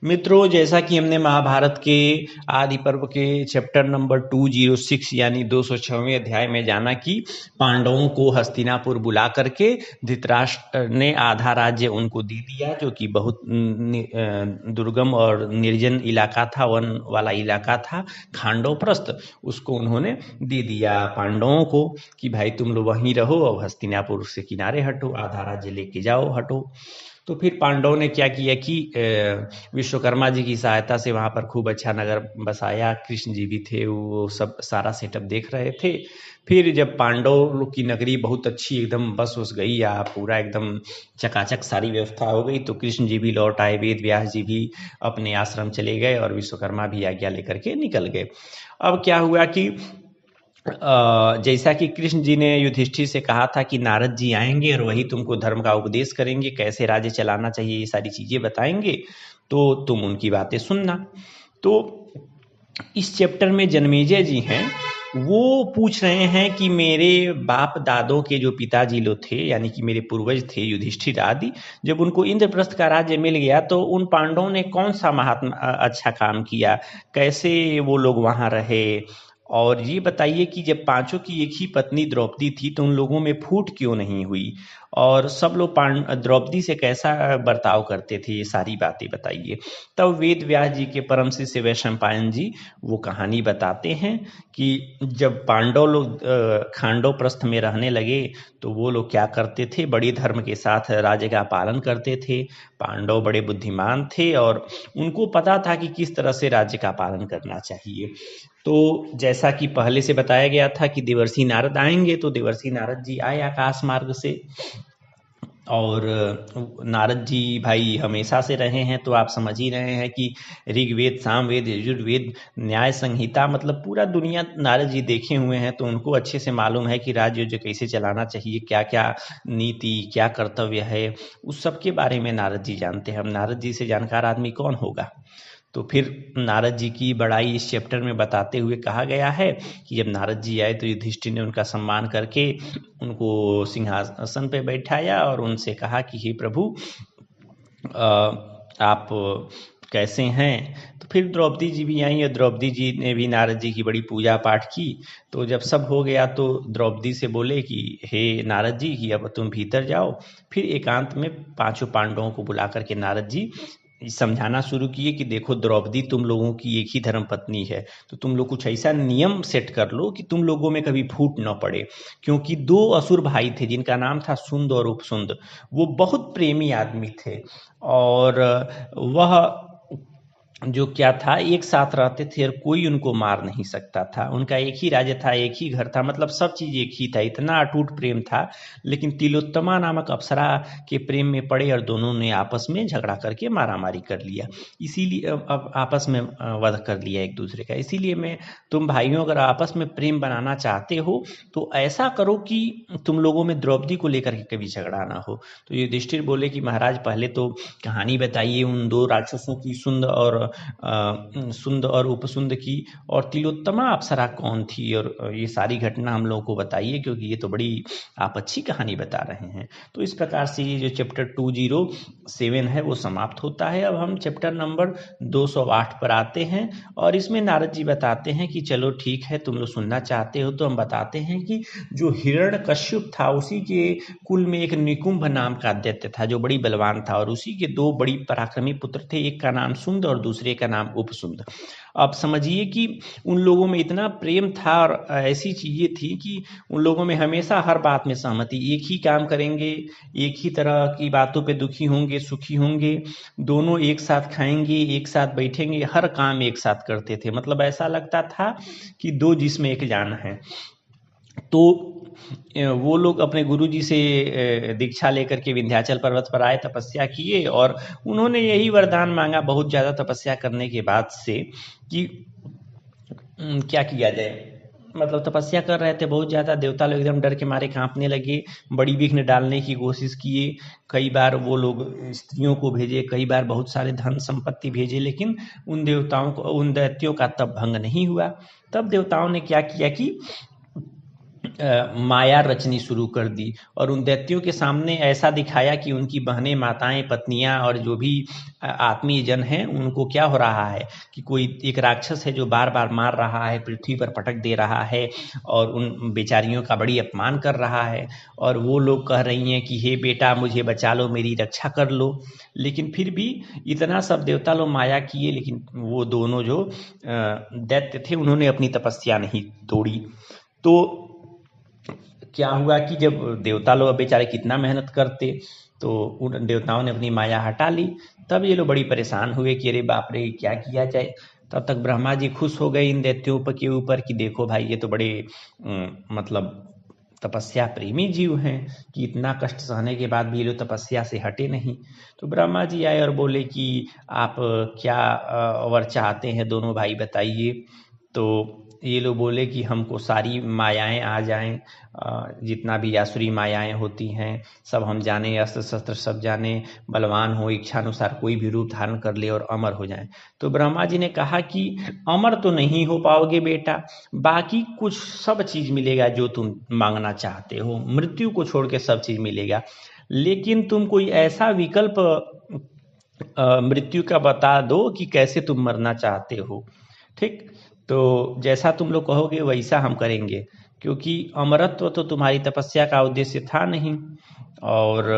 मित्रों, जैसा कि हमने महाभारत के आदि पर्व के चैप्टर नंबर 206 यानी 206वें अध्याय में जाना कि पांडवों को हस्तिनापुर बुला करके धृतराष्ट्र ने आधा राज्य उनको दे दिया, जो कि बहुत दुर्गम और निर्जन इलाका था, वन वाला इलाका था, खांडवप्रस्थ। उसको उन्होंने दे दिया पांडवों को कि भाई तुम लोग वहीं रहो और हस्तिनापुर से किनारे हटो, आधा राज्य लेके जाओ, हटो। तो फिर पांडवों ने क्या किया कि विश्वकर्मा जी की सहायता से वहाँ पर खूब अच्छा नगर बसाया। कृष्ण जी भी थे, वो सब सारा सेटअप देख रहे थे। फिर जब पांडव लोग की नगरी बहुत अच्छी एकदम बस उस गई, या पूरा एकदम चकाचक सारी व्यवस्था हो गई, तो कृष्ण जी भी लौट आए, वेद व्यास जी भी अपने आश्रम चले गए और विश्वकर्मा भी आज्ञा लेकर के निकल गए। अब क्या हुआ कि जैसा कि कृष्ण जी ने युधिष्ठिर से कहा था कि नारद जी आएंगे और वही तुमको धर्म का उपदेश करेंगे, कैसे राज्य चलाना चाहिए, ये सारी चीजें बताएंगे, तो तुम उनकी बातें सुनना। तो इस चैप्टर में जन्मेजय जी हैं, वो पूछ रहे हैं कि मेरे बाप दादों के जो पिताजी लोग थे, यानी कि मेरे पूर्वज थे युधिष्ठिर आदि, जब उनको इंद्रप्रस्थ का राज्य मिल गया तो उन पांडवों ने कौन सा महात्मा अच्छा काम किया, कैसे वो लोग वहां रहे। और ये बताइए कि जब पांचों की एक ही पत्नी द्रौपदी थी तो उन लोगों में फूट क्यों नहीं हुई, और सब लोग द्रौपदी से कैसा बर्ताव करते थे, ये सारी बातें बताइए। तब वेद व्यास जी के परम शिष्य वैशंपायन जी वो कहानी बताते हैं कि जब पांडव लोग खांडव प्रस्थ में रहने लगे तो वो लोग क्या करते थे, बड़े धर्म के साथ राज्य का पालन करते थे। पांडव बड़े बुद्धिमान थे और उनको पता था कि किस तरह से राज्य का पालन करना चाहिए। तो जैसा कि पहले से बताया गया था कि देवर्षि नारद आएंगे, तो देवर्षि नारद जी आए आकाश मार्ग से, और नारद जी भाई हमेशा से रहे हैं, तो आप समझ ही रहे हैं कि ऋग्वेद, सामवेद, यजुर्वेद, न्याय संहिता, मतलब पूरा दुनिया नारद जी देखे हुए हैं, तो उनको अच्छे से मालूम है कि राज्य जो कैसे चलाना चाहिए, क्या क्या नीति, क्या कर्तव्य है, उस सब के बारे में नारद जी जानते हैं। हम नारद जी से जानकार आदमी कौन होगा। तो फिर नारद जी की बड़ाई इस चैप्टर में बताते हुए कहा गया है कि जब नारद जी आए तो युधिष्ठिर ने उनका सम्मान करके उनको सिंहासन पे बैठाया और उनसे कहा कि हे प्रभु, आप कैसे हैं। तो फिर द्रौपदी जी भी आई और द्रौपदी जी ने भी नारद जी की बड़ी पूजा पाठ की। तो जब सब हो गया तो द्रौपदी से बोले कि हे नारद जी, कि अब तुम भीतर जाओ। फिर एकांत में पांचों पांडवों को बुला करके नारद जी समझाना शुरू किए कि देखो द्रौपदी, तुम लोगों की एक ही धर्म पत्नी है, तो तुम लोग कुछ ऐसा नियम सेट कर लो कि तुम लोगों में कभी फूट न पड़े। क्योंकि दो असुर भाई थे जिनका नाम था सुंद और उपसुंद, वो बहुत प्रेमी आदमी थे, और वह जो क्या था, एक साथ रहते थे और कोई उनको मार नहीं सकता था। उनका एक ही राज्य था, एक ही घर था, मतलब सब चीज एक ही था, इतना अटूट प्रेम था। लेकिन तिलोत्तमा नामक अप्सरा के प्रेम में पड़े और दोनों ने आपस में झगड़ा करके मारामारी कर लिया, इसीलिए अब आपस में वध कर लिया एक दूसरे का। इसीलिए मैं, तुम भाइयों अगर आपस में प्रेम बनाना चाहते हो तो ऐसा करो कि तुम लोगों में द्रौपदी को लेकर के कभी झगड़ा ना हो। तो युधिष्ठिर बोले कि महाराज पहले तो कहानी बताइए उन दो राक्षसों की, सुंद और उपसुंद की, और तिलोत्तमा अप्सरा कौन थी, और ये सारी घटना हम लोगों को बताइए, क्योंकि ये तो बड़ी आप अच्छी कहानी बता रहे हैं। तो इस प्रकार से ये जो चैप्टर 207 है वो समाप्त होता है। अब हम चैप्टर नंबर 208 पर आते हैं, और इसमें नारद जी बताते हैं कि चलो ठीक है, तुम लोग सुनना चाहते हो तो हम बताते हैं कि जो हिरण्यकश्यप था उसी के कुल में एक निकुंभ नाम का दैत्य था जो बड़ी बलवान था, और उसी के दो बड़ी पराक्रमी पुत्र थे, एक का नाम सुंद और दूसरे का नाम उपसुंद। अब समझिए कि उन लोगों में इतना प्रेम था और ऐसी चीजें थी कि उन लोगों में हमेशा हर बात में सहमति, एक ही काम करेंगे, एक ही तरह की बातों पे दुखी होंगे, सुखी होंगे, दोनों एक साथ खाएंगे, एक साथ बैठेंगे, हर काम एक साथ करते थे। मतलब ऐसा लगता था कि दो जिस्म एक जान है। तो वो लोग अपने गुरुजी से दीक्षा लेकर के विंध्याचल पर्वत पर आए, तपस्या किए, और उन्होंने यही वरदान मांगा बहुत ज्यादा तपस्या करने के बाद से कि क्या किया जाए। मतलब तपस्या कर रहे थे बहुत ज्यादा, देवता लोग एकदम डर के मारे कांपने लगे, बड़ी विघ्न डालने की कोशिश किए। कई बार वो लोग स्त्रियों को भेजे, कई बार बहुत सारे धन संपत्ति भेजे, लेकिन उन देवताओं को, उन दैत्यों का तब भंग नहीं हुआ। तब देवताओं ने क्या किया कि माया रचनी शुरू कर दी और उन दैत्यों के सामने ऐसा दिखाया कि उनकी बहनें, माताएं, पत्नियां और जो भी आत्मीय जन हैं उनको क्या हो रहा है कि कोई एक राक्षस है जो बार बार मार रहा है, पृथ्वी पर पटक दे रहा है और उन बेचारियों का बड़ी अपमान कर रहा है। और वो लोग कह रही हैं कि हे बेटा मुझे बचा लो, मेरी रक्षा कर लो। लेकिन फिर भी इतना सब देवता लोग माया किए, लेकिन वो दोनों जो दैत्य थे उन्होंने अपनी तपस्या नहीं तोड़ी। तो क्या हुआ कि जब देवता लोग बेचारे कितना मेहनत करते, तो उन देवताओं ने अपनी माया हटा ली। तब ये लोग बड़ी परेशान हुए कि अरे बाप रे क्या किया जाए। तब तक ब्रह्मा जी खुश हो गए इन दैत्यों के ऊपर कि देखो भाई ये तो बड़े मतलब तपस्या प्रेमी जीव हैं कि इतना कष्ट सहने के बाद भी ये लोग तपस्या से हटे नहीं। तो ब्रह्मा जी आए और बोले कि आप क्या वर चाहते हैं दोनों भाई बताइए। तो ये लोग बोले कि हमको सारी मायाएं आ जाएं, जितना भी आसुरी मायाएं होती हैं सब हम जाने, अस्त्र शस्त्र सब जाने, बलवान हो, इच्छा अनुसार कोई भी रूप धारण कर ले और अमर हो जाएं। तो ब्रह्मा जी ने कहा कि अमर तो नहीं हो पाओगे बेटा, बाकी कुछ सब चीज मिलेगा जो तुम मांगना चाहते हो, मृत्यु को छोड़ के सब चीज मिलेगा। लेकिन तुम कोई ऐसा विकल्प मृत्यु का बता दो कि कैसे तुम मरना चाहते हो। ठीक, तो जैसा तुम लोग कहोगे वैसा हम करेंगे, क्योंकि अमरत्व तो तुम्हारी तपस्या का उद्देश्य था नहीं, और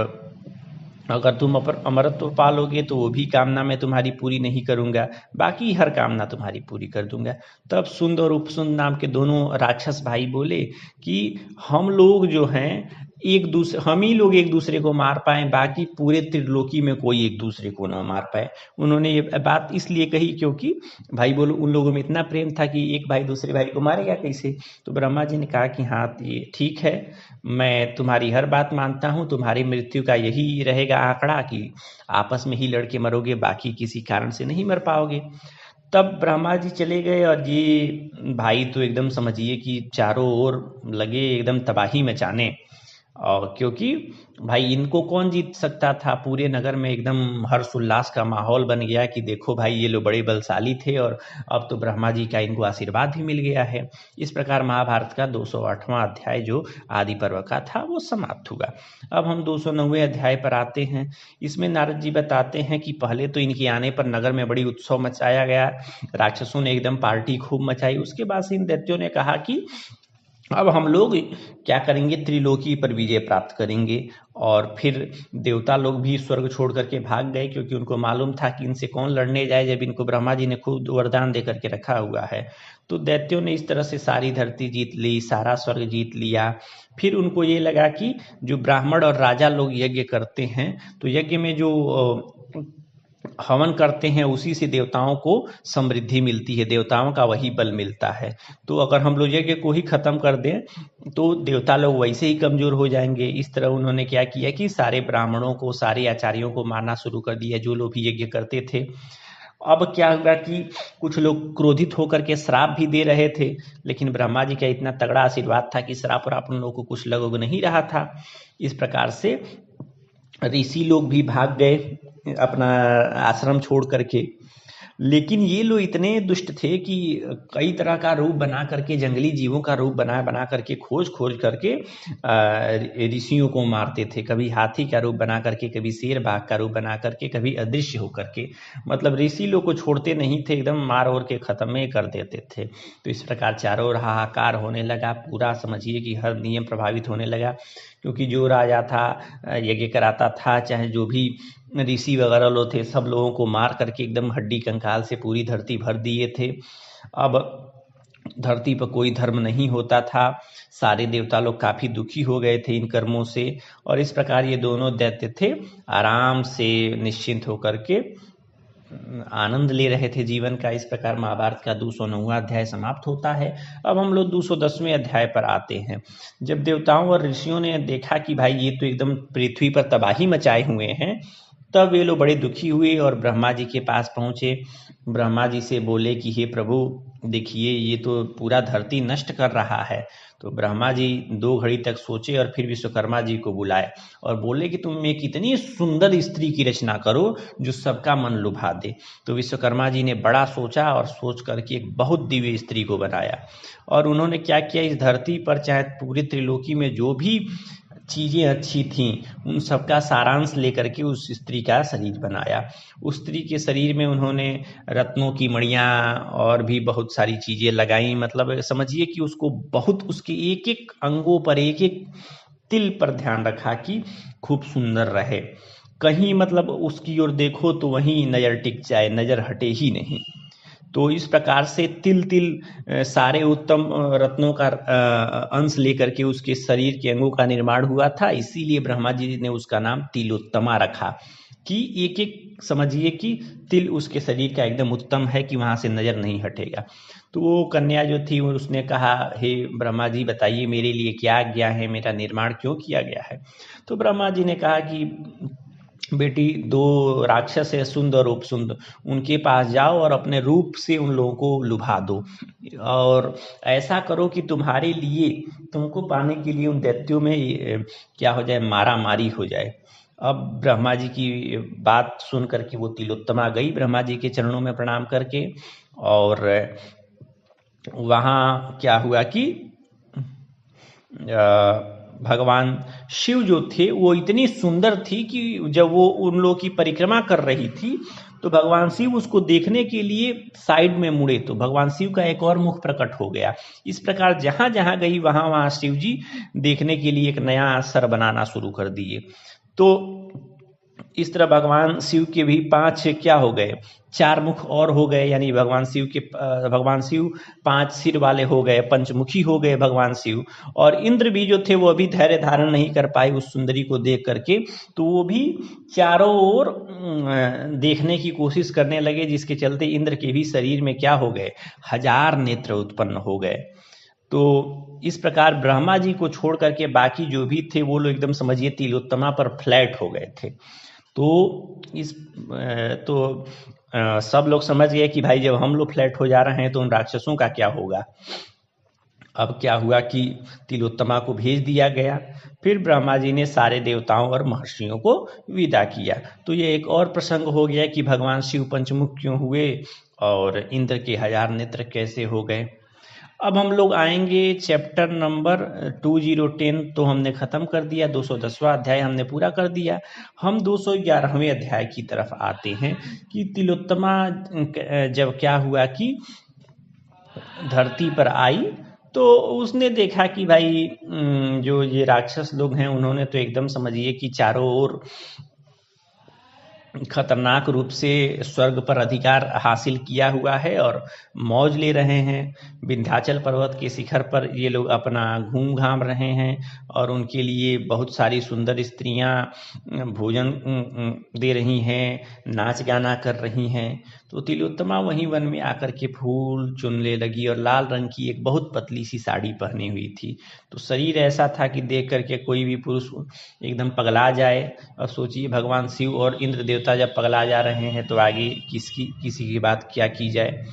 अगर तुम अमरत्व पालोगे तो वो भी कामना मैं तुम्हारी पूरी नहीं करूंगा, बाकी हर कामना तुम्हारी पूरी कर दूंगा। तब सुंद और उपसुंद नाम के दोनों राक्षस भाई बोले कि हम लोग जो हैं हम ही लोग एक दूसरे को मार पाए, बाकी पूरे त्रिलोकी में कोई एक दूसरे को ना मार पाए। उन्होंने ये बात इसलिए कही क्योंकि भाई बोलो उन लोगों में इतना प्रेम था कि एक भाई दूसरे भाई को मारेगा कैसे। तो ब्रह्मा जी ने कहा कि हाँ ये ठीक है, मैं तुम्हारी हर बात मानता हूँ, तुम्हारी मृत्यु का यही रहेगा आंकड़ा कि आपस में ही लड़के मरोगे, बाकी किसी कारण से नहीं मर पाओगे। तब ब्रह्मा जी चले गए और ये भाई तो एकदम समझिए कि चारों ओर लगे एकदम तबाही मचाने, और क्योंकि भाई इनको कौन जीत सकता था। पूरे नगर में एकदम हर्ष उल्लास का माहौल बन गया कि देखो भाई ये लोग बड़े बलशाली थे और अब तो ब्रह्मा जी का इनको आशीर्वाद भी मिल गया है। इस प्रकार महाभारत का 208वां अध्याय जो आदि पर्व का था वो समाप्त हुआ। अब हम 209वें अध्याय पर आते हैं। इसमें नारद जी बताते हैं कि पहले तो इनके आने पर नगर में बड़ी उत्सव मचाया गया, राक्षसों ने एकदम पार्टी खूब मचाई। उसके बाद से इन दैत्यों ने कहा कि अब हम लोग क्या करेंगे, त्रिलोकी पर विजय प्राप्त करेंगे। और फिर देवता लोग भी स्वर्ग छोड़ करके भाग गए, क्योंकि उनको मालूम था कि इनसे कौन लड़ने जाए जब इनको ब्रह्मा जी ने खुद वरदान दे करके रखा हुआ है। तो दैत्यों ने इस तरह से सारी धरती जीत ली, सारा स्वर्ग जीत लिया। फिर उनको ये लगा कि जो ब्राह्मण और राजा लोग यज्ञ करते हैं, तो यज्ञ में जो हवन करते हैं उसी से देवताओं को समृद्धि मिलती है, देवताओं का वही बल मिलता है। तो अगर हम लोग यज्ञ को ही खत्म कर दें तो देवता लोग वैसे ही कमजोर हो जाएंगे। इस तरह उन्होंने क्या किया कि सारे ब्राह्मणों को, सारे आचार्यों को मारना शुरू कर दिया जो लोग भी यज्ञ करते थे। अब क्या हुआ कि कुछ लोग क्रोधित होकर के श्राप भी दे रहे थे, लेकिन ब्रह्मा जी का इतना तगड़ा आशीर्वाद था कि श्राप और उन लोगों को कुछ लग नहीं रहा था। इस प्रकार से ऋषि लोग भी भाग गए अपना आश्रम छोड़ करके। लेकिन ये लोग इतने दुष्ट थे कि कई तरह का रूप बना करके, जंगली जीवों का रूप बना बना करके, खोज खोज करके ऋषियों को मारते थे। कभी हाथी का रूप बना करके, कभी शेर बाघ का रूप बना करके, कभी अदृश्य होकर के। मतलब ऋषि लोग को छोड़ते नहीं थे, एकदम मार और के खत्म ही कर देते थे। तो इस प्रकार चारों ओर हाहाकार होने लगा, पूरा समझिए कि हर नियम प्रभावित होने लगा। क्योंकि जो राजा था, यज्ञ कराता था, चाहे जो भी ऋषि वगैरह लोग थे, सब लोगों को मार करके एकदम हड्डी कंकाल से पूरी धरती भर दिए थे। अब धरती पर कोई धर्म नहीं होता था। सारे देवता लोग काफी दुखी हो गए थे इन कर्मों से। और इस प्रकार ये दोनों दैत्य थे आराम से निश्चिंत होकर के आनंद ले रहे थे जीवन का। इस प्रकार महाभारत का 209वां अध्याय समाप्त होता है। अब हम लोग 210वें अध्याय पर आते हैं। जब देवताओं और ऋषियों ने देखा कि भाई ये तो एकदम पृथ्वी पर तबाही मचाए हुए हैं, तब ये लोग बड़े दुखी हुए और ब्रह्मा जी के पास पहुंचे ब्रह्मा जी से बोले कि हे प्रभु, देखिए ये तो पूरा धरती नष्ट कर रहा है। तो ब्रह्मा जी 2 घड़ी तक सोचे और फिर विश्वकर्मा जी को बुलाए और बोले कि तुम एक इतनी सुंदर स्त्री की रचना करो जो सबका मन लुभा दे। तो विश्वकर्मा जी ने बड़ा सोचा और सोच करके एक बहुत दिव्य स्त्री को बनाया। और उन्होंने क्या किया, इस धरती पर चाहे पूरी त्रिलोकी में जो भी चीज़ें अच्छी थीं उन सबका सारांश लेकर के उस स्त्री का शरीर बनाया। उस स्त्री के शरीर में उन्होंने रत्नों की मणियाँ और भी बहुत सारी चीज़ें लगाई। मतलब समझिए कि उसको बहुत उसके एक एक अंगों पर, एक एक तिल पर ध्यान रखा कि खूब सुंदर रहे। कहीं मतलब उसकी ओर देखो तो वहीं नज़र टिक जाए, नज़र हटे ही नहीं। तो इस प्रकार से तिल तिल सारे उत्तम रत्नों का अंश लेकर के उसके शरीर के अंगों का निर्माण हुआ था। इसीलिए ब्रह्मा जी ने उसका नाम तिलोत्तमा रखा कि एक एक समझिए कि तिल उसके शरीर का एकदम उत्तम है कि वहाँ से नज़र नहीं हटेगा। तो वो कन्या जो थी उसने कहा, हे ब्रह्मा जी बताइए मेरे लिए क्या आज्ञा है, मेरा निर्माण क्यों किया गया है। तो ब्रह्मा जी ने कहा कि बेटी, 2 राक्षस है सुंद और उपसुंद, उनके पास जाओ और अपने रूप से उन लोगों को लुभा दो और ऐसा करो कि तुम्हारे लिए, तुमको पाने के लिए उन दैत्यों में क्या हो जाए, मारा मारी हो जाए। अब ब्रह्मा जी की बात सुन करके वो तिलोत्तमा गई ब्रह्मा जी के चरणों में प्रणाम करके। और वहाँ क्या हुआ कि भगवान शिव जो थे वो इतनी सुंदर थी कि जब वो उन लोगों की परिक्रमा कर रही थी तो भगवान शिव उसको देखने के लिए साइड में मुड़े तो भगवान शिव का एक और मुख प्रकट हो गया। इस प्रकार जहाँ जहाँ गई वहाँ वहाँ शिव जी देखने के लिए एक नया सर बनाना शुरू कर दिए। तो इस तरह भगवान शिव के भी 5 क्या हो गए, 4 मुख और हो गए। यानी भगवान शिव 5 सिर वाले हो गए, पंचमुखी हो गए भगवान शिव। और इंद्र भी जो थे वो अभी धैर्य धारण नहीं कर पाए उस सुंदरी को देख करके, तो वो भी चारों ओर देखने की कोशिश करने लगे, जिसके चलते इंद्र के भी शरीर में क्या हो गए, 1000 नेत्र उत्पन्न हो गए। तो इस प्रकार ब्रह्मा जी को छोड़ करके बाकी जो भी थे वो लोग एकदम समझिए तिलोत्तमा पर फ्लैट हो गए थे। तो सब लोग समझ गए कि भाई जब हम लोग फ्लैट हो जा रहे हैं तो उन राक्षसों का क्या होगा। अब क्या हुआ कि तिलोत्तमा को भेज दिया गया। फिर ब्रह्मा जी ने सारे देवताओं और महर्षियों को विदा किया। तो ये एक और प्रसंग हो गया कि भगवान शिव पंचमुख क्यों हुए और इंद्र के 1000 नेत्र कैसे हो गए। अब हम लोग आएंगे चैप्टर नंबर 2010, तो हमने ख़त्म कर दिया, 210वां अध्याय हमने पूरा कर दिया। हम 211वें अध्याय की तरफ आते हैं कि तिलोत्तमा जब क्या हुआ कि धरती पर आई तो उसने देखा कि भाई जो ये राक्षस लोग हैं उन्होंने तो एकदम समझिए कि चारों ओर खतरनाक रूप से स्वर्ग पर अधिकार हासिल किया हुआ है और मौज ले रहे हैं। विंध्याचल पर्वत के शिखर पर ये लोग अपना घूम घाम रहे हैं और उनके लिए बहुत सारी सुंदर स्त्रियां भोजन दे रही हैं, नाच गाना कर रही हैं। तो तिलोत्तमा वहीं वन में आकर के फूल चुनने लगी और लाल रंग की एक बहुत पतली सी साड़ी पहनी हुई थी। तो शरीर ऐसा था कि देख करके कोई भी पुरुष एकदम पगला जाए। और सोचिए भगवान शिव और इंद्र देवता जब पगला जा रहे हैं तो आगे किसी की बात क्या की जाए।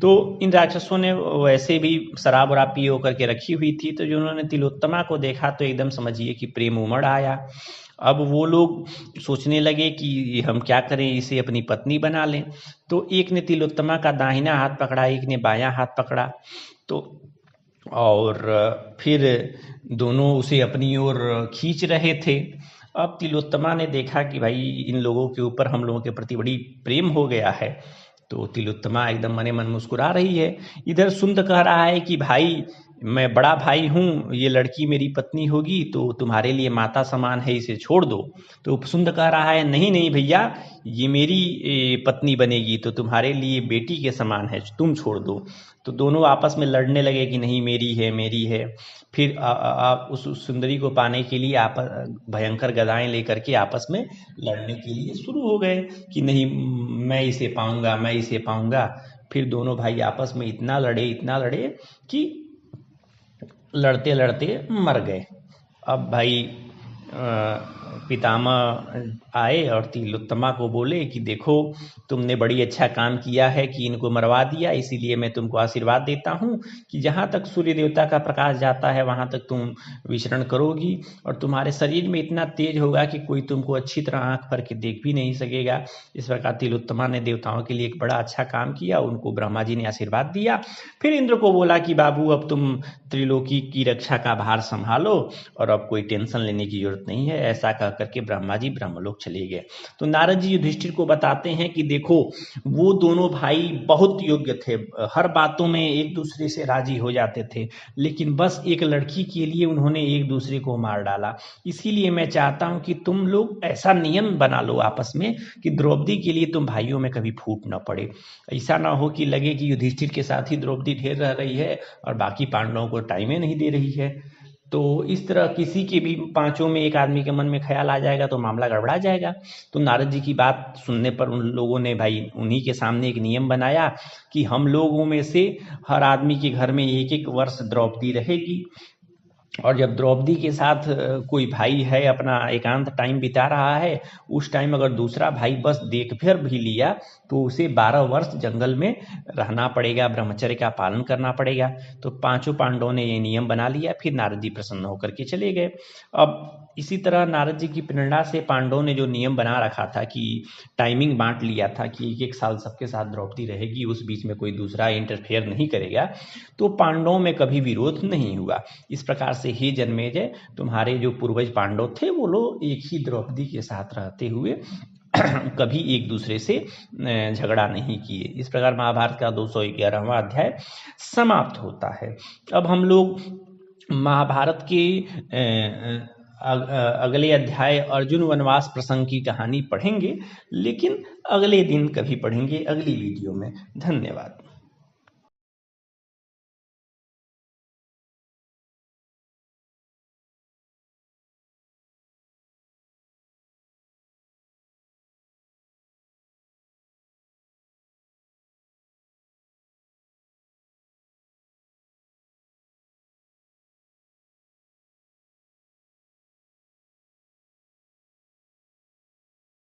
तो इन राक्षसों ने वैसे भी शराब वराब पी होकर के रखी हुई थी, तो जो उन्होंने तिलोत्तमा को देखा तो एकदम समझिए कि प्रेम उमड़ आया। अब वो लोग सोचने लगे कि हम क्या करें, इसे अपनी पत्नी बना लें। तो एक ने तिलोत्तमा का दाहिना हाथ पकड़ा, एक ने बायां हाथ पकड़ा। तो और फिर दोनों उसे अपनी ओर खींच रहे थे। अब तिलोत्तमा ने देखा कि भाई इन लोगों के ऊपर हम लोगों के प्रति बड़ी प्रेम हो गया है। तो तिलोत्तमा एकदम मने मन मुस्कुरा रही है। इधर सुंद कह रहा है कि भाई मैं बड़ा भाई हूँ, ये लड़की मेरी पत्नी होगी तो तुम्हारे लिए माता समान है, इसे छोड़ दो। तो उपसुंद कह रहा है नहीं नहीं भैया, ये मेरी पत्नी बनेगी तो तुम्हारे लिए बेटी के समान है, तुम छोड़ दो। तो दोनों आपस में लड़ने लगे कि नहीं मेरी है मेरी है। फिर उस सुंदरी को पाने के लिए भयंकर गदाएं लेकर के आपस में लड़ने के लिए शुरू हो गए कि नहीं मैं इसे पाऊंगा मैं इसे पाऊंगा। फिर दोनों भाई आपस में इतना लड़े कि लड़ते लड़ते मर गए। अब भाई पितामह आए और तिलोत्तमा को बोले कि देखो तुमने बड़ी अच्छा काम किया है कि इनको मरवा दिया, इसीलिए मैं तुमको आशीर्वाद देता हूँ कि जहाँ तक सूर्य देवता का प्रकाश जाता है वहाँ तक तुम विचरण करोगी और तुम्हारे शरीर में इतना तेज होगा कि कोई तुमको अच्छी तरह आंख भर के देख भी नहीं सकेगा। इस प्रकार तिलोत्तमा ने देवताओं के लिए एक बड़ा अच्छा काम किया, उनको ब्रह्मा जी ने आशीर्वाद दिया। फिर इंद्र को बोला कि बाबू अब तुम त्रिलोकी की रक्षा का भार संभालो और अब कोई टेंशन लेने की जरूरत नहीं है। ऐसा कह करके ब्रह्मा जी ब्रह्मलोक चले गए। तो नारद जी युधिष्ठिर को बताते हैं कि देखो वो दोनों भाई बहुत योग्य थे, हर बातों में एक दूसरे से राजी हो जाते थे, लेकिन बस एक लड़की के लिए उन्होंने एक दूसरे को मार डाला। इसीलिए मैं चाहता हूं कि तुम लोग ऐसा नियम बना लो आपस में कि द्रौपदी के लिए तुम भाइयों में कभी फूट न पड़े। ऐसा ना हो कि लगे कि युधिष्ठिर के साथ ही द्रौपदी ढेर रह रही है और बाकी पांडवों को टाइम ही नहीं दे रही है। तो इस तरह किसी के भी पांचों में एक आदमी के मन में ख्याल आ जाएगा तो मामला गड़बड़ा जाएगा। तो नारद जी की बात सुनने पर उन लोगों ने भाई उन्हीं के सामने एक नियम बनाया कि हम लोगों में से हर आदमी के घर में एक एक वर्ष द्रौपदी रहेगी और जब द्रौपदी के साथ कोई भाई है अपना एकांत टाइम बिता रहा है, उस टाइम अगर दूसरा भाई बस देख फिर भी लिया तो उसे 12 वर्ष जंगल में रहना पड़ेगा, ब्रह्मचर्य का पालन करना पड़ेगा। तो पांचों पांडवों ने ये नियम बना लिया। फिर नारद जी प्रसन्न होकर के चले गए। अब इसी तरह नारद जी की प्रेरणा से पांडवों ने जो नियम बना रखा था कि टाइमिंग बांट लिया था कि एक एक साल सबके साथ द्रौपदी रहेगी, उस बीच में कोई दूसरा इंटरफेयर नहीं करेगा, तो पांडवों में कभी विरोध नहीं हुआ। इस प्रकार से हे जन्मेजय, तुम्हारे जो पूर्वज पांडव थे वो लोग एक ही द्रौपदी के साथ रहते हुए कभी एक दूसरे से झगड़ा नहीं किए। इस प्रकार महाभारत का 211वां अध्याय समाप्त होता है। अब हम लोग महाभारत के अगले अध्याय अर्जुन वनवास प्रसंग की कहानी पढ़ेंगे, लेकिन अगले दिन कभी पढ़ेंगे, अगली वीडियो में। धन्यवाद।